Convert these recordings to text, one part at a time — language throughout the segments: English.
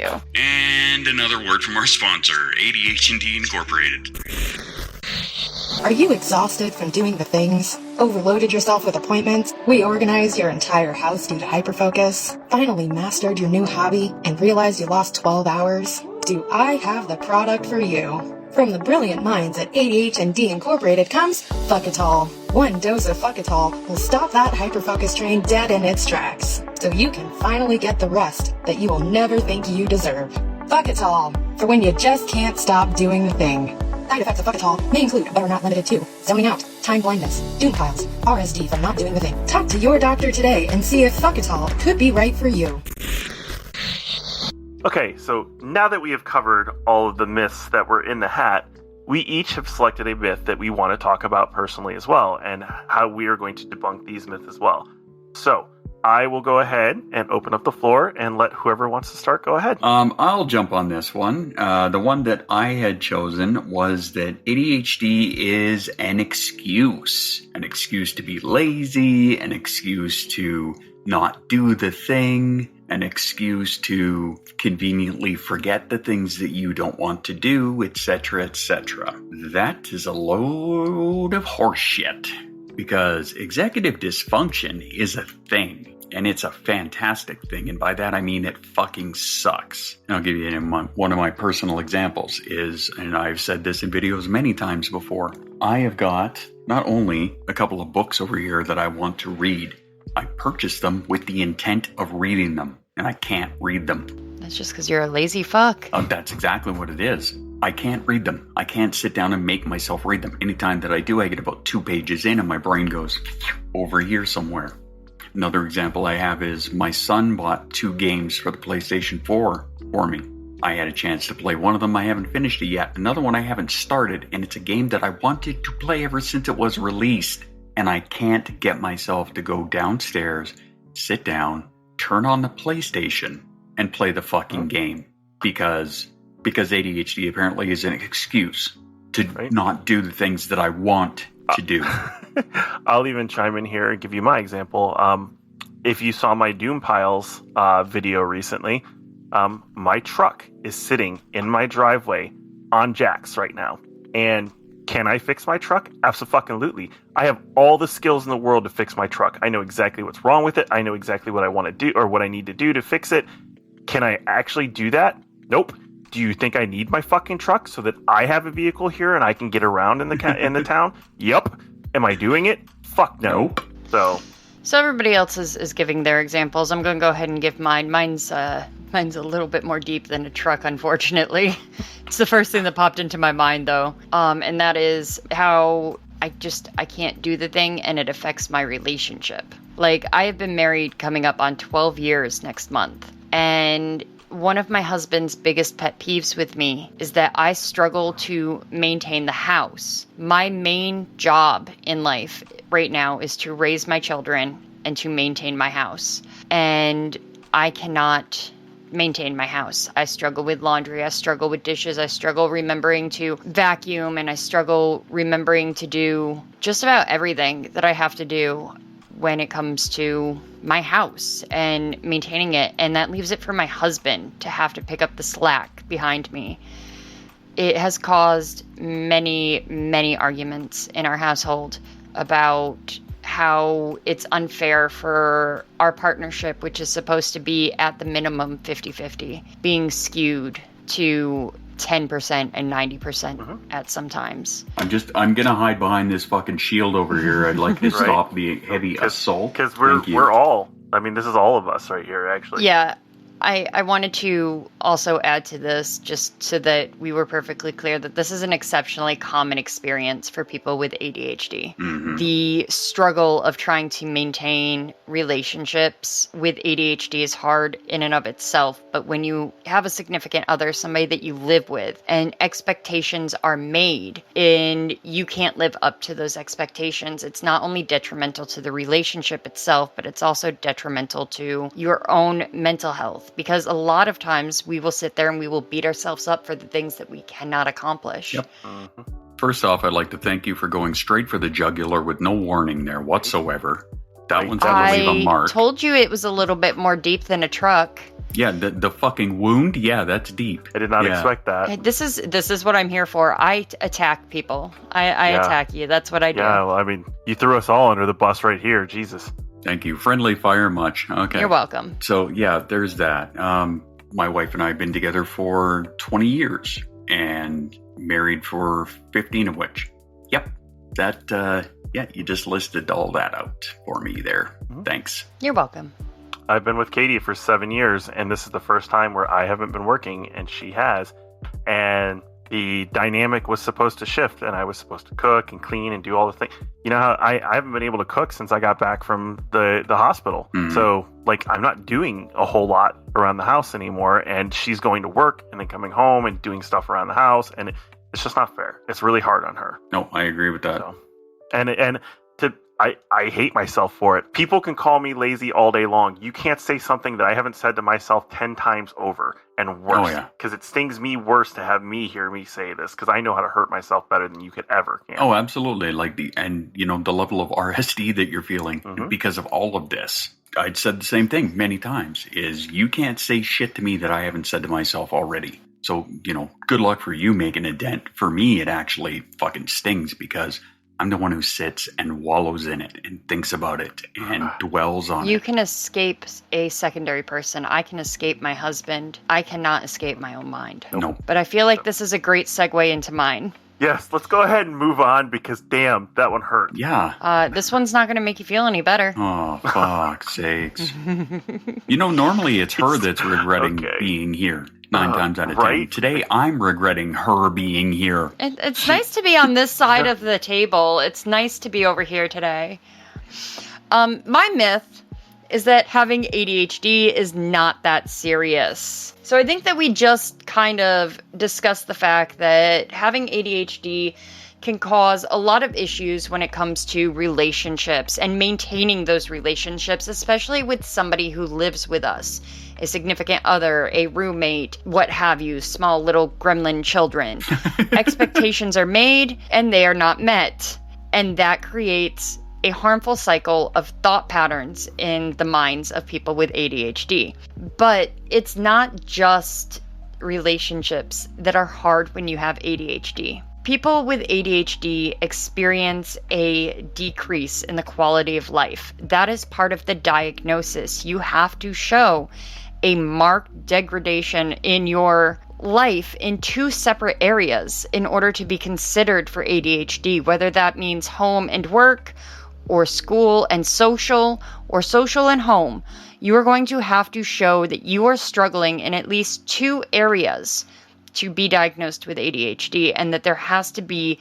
you. And another word from our sponsor, ADHD Incorporated. Are you exhausted from doing the things? Overloaded yourself with appointments? Reorganized your entire house due to hyperfocus? Finally mastered your new hobby and realized you lost 12 hours? Do I have the product for you? From the brilliant minds at ADHD Incorporated comes Fuckatol. One dose of Fuckatol will stop that hyperfocus train dead in its tracks, so you can finally get the rest that you will never think you deserve. Fuckatol, for when you just can't stop doing the thing. Side effects of Fuckatol may include, but are not limited to, zoning out, time blindness, doom piles, RSD from not doing the thing. Talk to your doctor today and see if Fuckatol could be right for you. Okay, so now that we have covered all of the myths that were in the hat, we each have selected a myth that we want to talk about personally as well, and how we are going to debunk these myths as well. So, I will go ahead and open up the floor and let whoever wants to start go ahead. I'll jump on this one. The one that I had chosen was that ADHD is an excuse. An excuse to be lazy, an excuse to not do the thing, an excuse to conveniently forget the things that you don't want to do, etc., etc. That is a load of horseshit, because executive dysfunction is a thing. And it's a fantastic thing. And by that, I mean it fucking sucks. And I'll give you one of my personal examples is, and I've said this in videos many times before, I have got not only a couple of books over here that I want to read, I purchased them with the intent of reading them, and I can't read them. That's just because you're a lazy fuck. That's exactly what it is. I can't read them. I can't sit down and make myself read them. Anytime that I do, I get about 2 pages in and my brain goes over here somewhere. Another example I have is my son bought 2 games for the PlayStation 4 for me. I had a chance to play one of them. I haven't finished it yet. Another one I haven't started, and it's a game that I wanted to play ever since it was released. And I can't get myself to go downstairs, sit down, turn on the PlayStation, and play the fucking game. Because ADHD apparently is an excuse to not do the things that I want to do. I'll even chime in here and give you my example. If you saw my Doom Piles video recently, my truck is sitting in my driveway on jacks right now. And can I fix my truck? Absolutely. I have all the skills in the world to fix my truck. I know exactly what's wrong with it. I know exactly what I want to do or what I need to do to fix it. Can I actually do that? Nope. Do you think I need my fucking truck so that I have a vehicle here and I can get around in the in the town? Yep. Am I doing it? Fuck no. Nope. So everybody else is giving their examples. I'm going to go ahead and give mine. Mine's a little bit more deep than a truck, unfortunately. It's the first thing that popped into my mind, though. And that is how I can't do the thing and it affects my relationship. Like, I have been married coming up on 12 years next month. And one of my husband's biggest pet peeves with me is that I struggle to maintain the house. My main job in life right now is to raise my children and to maintain my house. And I cannot maintain my house. I struggle with laundry. I struggle with dishes. I struggle remembering to vacuum, and I struggle remembering to do just about everything that I have to do when it comes to my house and maintaining it. And that leaves it for my husband to have to pick up the slack behind me. It has caused many, many arguments in our household about how it's unfair for our partnership, which is supposed to be at the minimum 50-50, being skewed to 10% and 90% at some times. I'm gonna hide behind this fucking shield over here. I'd like to stop the heavy assault. Because we're all, I mean, this is all of us right here, actually. Yeah. I wanted to also add to this, just so that we were perfectly clear, that this is an exceptionally common experience for people with ADHD. Mm-hmm. The struggle of trying to maintain relationships with ADHD is hard in and of itself, but when you have a significant other, somebody that you live with, and expectations are made, and you can't live up to those expectations, it's not only detrimental to the relationship itself, but it's also detrimental to your own mental health. Because a lot of times we will sit there and we will beat ourselves up for the things that we cannot accomplish. Yep. First off, I'd like to thank you for going straight for the jugular with no warning there whatsoever. That one's going to leave a mark. I told you it was a little bit more deep than a truck. Yeah, the fucking wound. Yeah, that's deep. I did not Yeah. expect that. Hey, this is what I'm here for. I attack people. I Yeah. attack you. That's what I do. Yeah, well, I mean, you threw us all under the bus right here. Jesus. Thank you. Friendly fire much. Okay. You're welcome. So yeah, there's that. My wife and I have been together for 20 years and married for 15 of which. Yep. That, yeah, you just listed all that out for me there. Mhm. Thanks. You're welcome. I've been with Katie for 7 years, and this is the first time where I haven't been working and she has. And the dynamic was supposed to shift, and I was supposed to cook and clean and do all the things. You know how I haven't been able to cook since I got back from the hospital. Mhm. So, like, I'm not doing a whole lot around the house anymore, and she's going to work and then coming home and doing stuff around the house, and it's just not fair. It's really hard on her. No, I agree with that. So, I hate myself for it. People can call me lazy all day long. You can't say something that I haven't said to myself 10 times over and worse. Oh, yeah. Because it stings me worse to have me hear me say this, because I know how to hurt myself better than you could ever. Can. Oh, absolutely. Like the level of RSD that you're feeling Mhm. because of all of this. I'd said the same thing many times is you can't say shit to me that I haven't said to myself already. So, good luck for you making a dent. For me, it actually fucking stings because I'm the one who sits and wallows in it and thinks about it and dwells on You it. can escape a secondary person. I can escape my husband. I cannot escape my own mind. No. But I feel like this is a great segue into mine. Yes, let's go ahead and move on because, damn, that one hurt. Yeah. This one's not going to make you feel any better. Oh, fuck sakes. Normally it's her that's regretting Okay. being here 9 times out of 10. right? Today, I'm regretting her being here. It's nice to be on this side of the table. It's nice to be over here today. My myth is that having ADHD is not that serious. So I think that we just kind of discussed the fact that having ADHD can cause a lot of issues when it comes to relationships and maintaining those relationships, especially with somebody who lives with us, a significant other, a roommate, what have you, small little gremlin children. Expectations are made and they are not met. And that creates a harmful cycle of thought patterns in the minds of people with ADHD. But it's not just relationships that are hard when you have ADHD. People with ADHD experience a decrease in the quality of life. That is part of the diagnosis. You have to show a marked degradation in your life in 2 separate areas in order to be considered for ADHD, whether that means home and work, or school and social, or social and home. You are going to have to show that you are struggling in at least 2 areas to be diagnosed with ADHD, and that there has to be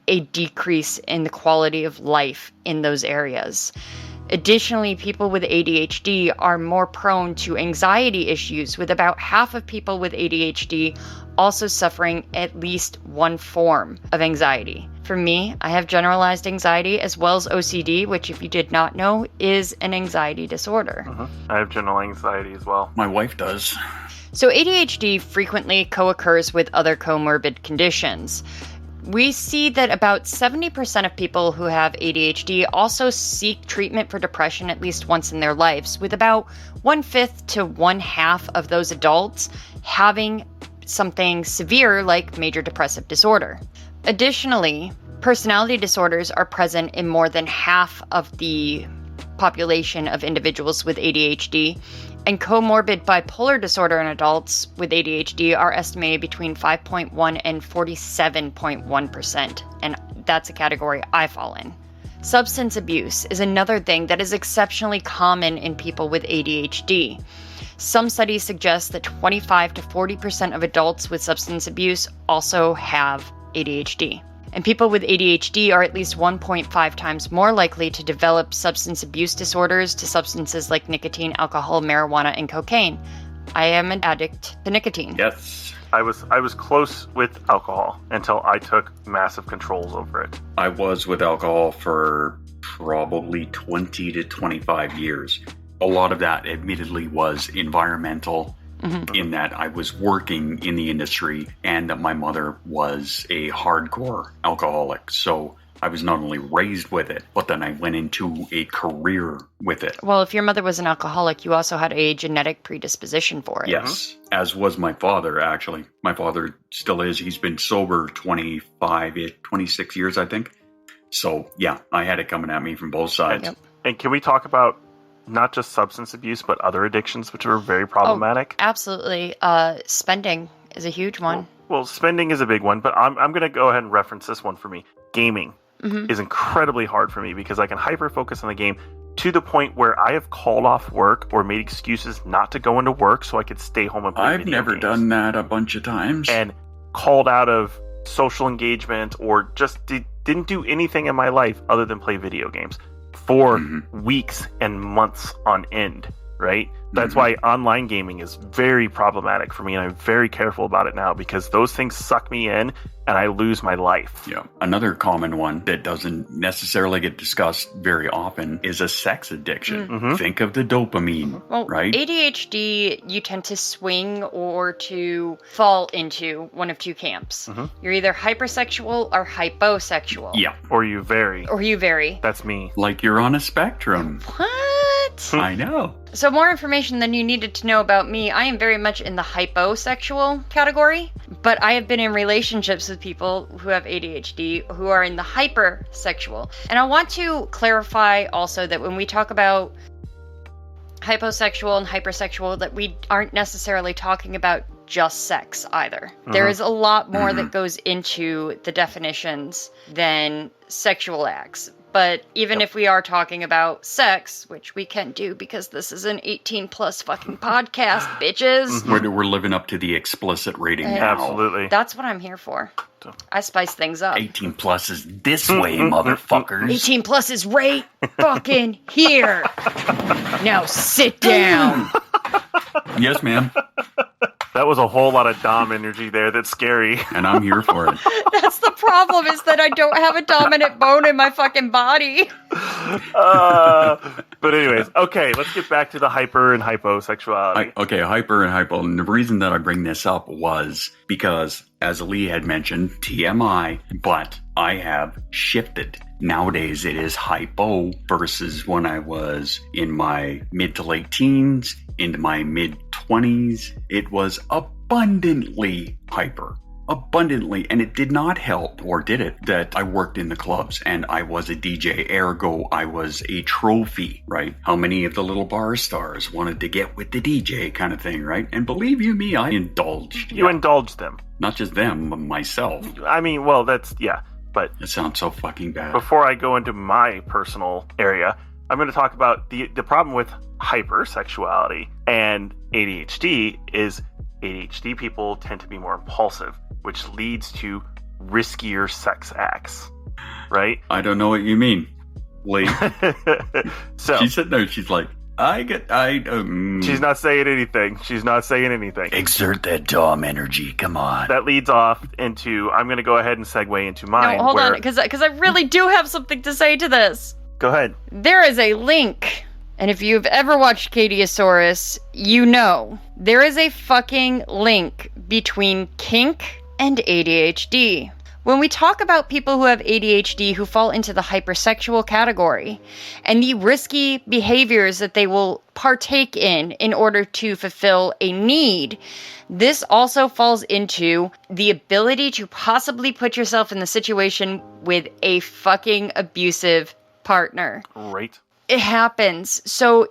a decrease in the quality of life in those areas. Additionally, people with ADHD are more prone to anxiety issues, with about half of people with ADHD also suffering at least one form of anxiety. For me, I have generalized anxiety as well as OCD, which, if you did not know, is an anxiety disorder. I have general anxiety as well. My wife does. So ADHD frequently co-occurs with other comorbid conditions. We see that about 70% of people who have ADHD also seek treatment for depression at least once in their lives, with about 1/5 to 1/2 of those adults having something severe like major depressive disorder. Additionally, personality disorders are present in more than half of the population of individuals with ADHD, and comorbid bipolar disorder in adults with ADHD are estimated between 5.1 and 47.1%, and that's a category I fall in. Substance abuse is another thing that is exceptionally common in people with ADHD. Some studies suggest that 25 to 40% of adults with substance abuse also have ADHD. And people with ADHD are at least 1.5 times more likely to develop substance abuse disorders to substances like nicotine, alcohol, marijuana, and cocaine. I am an addict to nicotine. Yes. I was close with alcohol until I took massive controls over it. I was with alcohol for probably 20 to 25 years. A lot of that admittedly was environmental, in that I was working in the industry and that my mother was a hardcore alcoholic. So I I was not only raised with it, but then I went into a career with it. Well, if your mother was an alcoholic, you also had a genetic predisposition for it. Yes, as was my father, actually. My father still is. He's been sober 26 years, I think. So, yeah, I had it coming at me from both sides. Yep. And can we talk about not just substance abuse, but other addictions, which are very problematic? Absolutely. Spending is a huge one. Well, spending is a big one, but I'm going to go ahead and reference this one for me. Gaming is incredibly hard for me because I can hyper-focus on the game to the point where I have called off work or made excuses not to go into work so I could stay home and play I've video never games. done that a bunch of times. And called out of social engagement or just didn't do anything in my life other than play video games for weeks and months on end, right? That's why online gaming is very problematic for me, and I'm very careful about it now because those things suck me in and I lose my life. Yeah. Another common one that doesn't necessarily get discussed very often is a sex addiction. Think of the dopamine, Well, right? ADHD, you tend to swing or to fall into one of two camps. You're either hypersexual or hyposexual. Yeah. Or you vary. Or you vary. That's me. Like you're on a spectrum. What? I know. So more information than you needed to know about me. I am very much in the hyposexual category, but I have been in relationships with people who have ADHD who are in the hypersexual. And I want to clarify also that when we talk about hyposexual and hypersexual, that we aren't necessarily talking about just sex either. There is a lot more that goes into the definitions than sexual acts. But even if we are talking about sex, which we can do because this is an 18 plus fucking podcast, bitches. We're living up to the explicit rating now. Absolutely. That's what I'm here for. I spice things up. 18 plus is this way, motherfuckers. 18 plus is right fucking here. Now sit down. Yes, ma'am. That was a whole lot of Dom energy there. That's scary. And I'm here for it. That's the problem, is that I don't have a dominant bone in my fucking body. But anyways, okay, let's get back to the hyper and hyposexuality. Okay, hyper and hypo. And the reason that I bring this up was because, as Lee had mentioned, TMI, but I have shifted. Nowadays, it is hypo versus when I was in my mid to late teens, into my mid 20s. It was abundantly hyper. Abundantly, and it did not help, or did it, that I worked in the clubs and I was a DJ, ergo I was a trophy, right? How many of the little bar stars wanted to get with the DJ kind of thing, right? And believe you me, I indulged. You indulged them. Not just them, but myself. I mean, well, that's, yeah. But It sounds so fucking bad. before I go into my personal area, I'm going to talk about the problem with hypersexuality and ADHD is ADHD people tend to be more impulsive, which leads to riskier sex acts, right? I don't know what you mean, Lee. So She's sitting there, she's like, she's not saying anything. She's not saying anything. Exert that Dom energy, come on. That leads off into, I'm going to go ahead and segue into mine. No, hold where, on, because I really do have something to say to this. Go ahead. There is a link, and if you've ever watched Cadiosaurus, you know there is a fucking link between kink and ADHD. When we talk about people who have ADHD who fall into the hypersexual category and the risky behaviors that they will partake in order to fulfill a need, this also falls into the ability to possibly put yourself in the situation with a fucking abusive partner. Right. It happens. So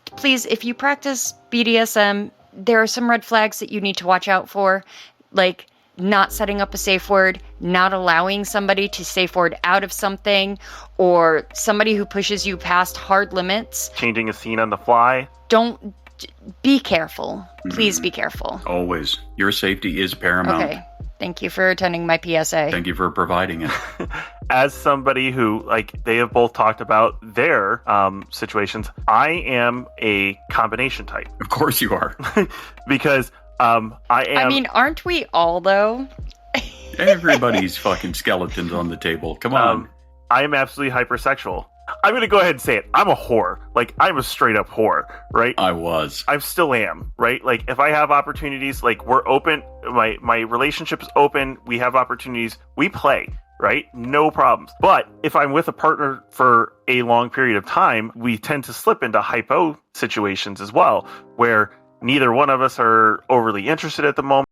please, if you practice BDSM, there are some red flags that you need to watch out for, like not setting up a safe word, not allowing somebody to safe word out of something, or somebody who pushes you past hard limits. Changing a scene on the fly. Don't be careful. Please be careful. Always. Your safety is paramount. Okay. Thank you for attending my PSA. Thank you for providing it. As somebody who, like, they have both talked about their situations, I am a combination type. Of course you are. Because I am... I mean, aren't we all, though? Everybody's fucking skeletons on the table. Come on. I am absolutely hypersexual. I'm going to go ahead and say it. I'm a whore. Like, I'm a straight up whore, right? I still am, right? Like, if I have opportunities, like, we're open, my relationship is open, we have opportunities, we play, right? No problems. But if I'm with a partner for a long period of time, we tend to slip into hypo situations as well, where neither one of us are overly interested at the moment.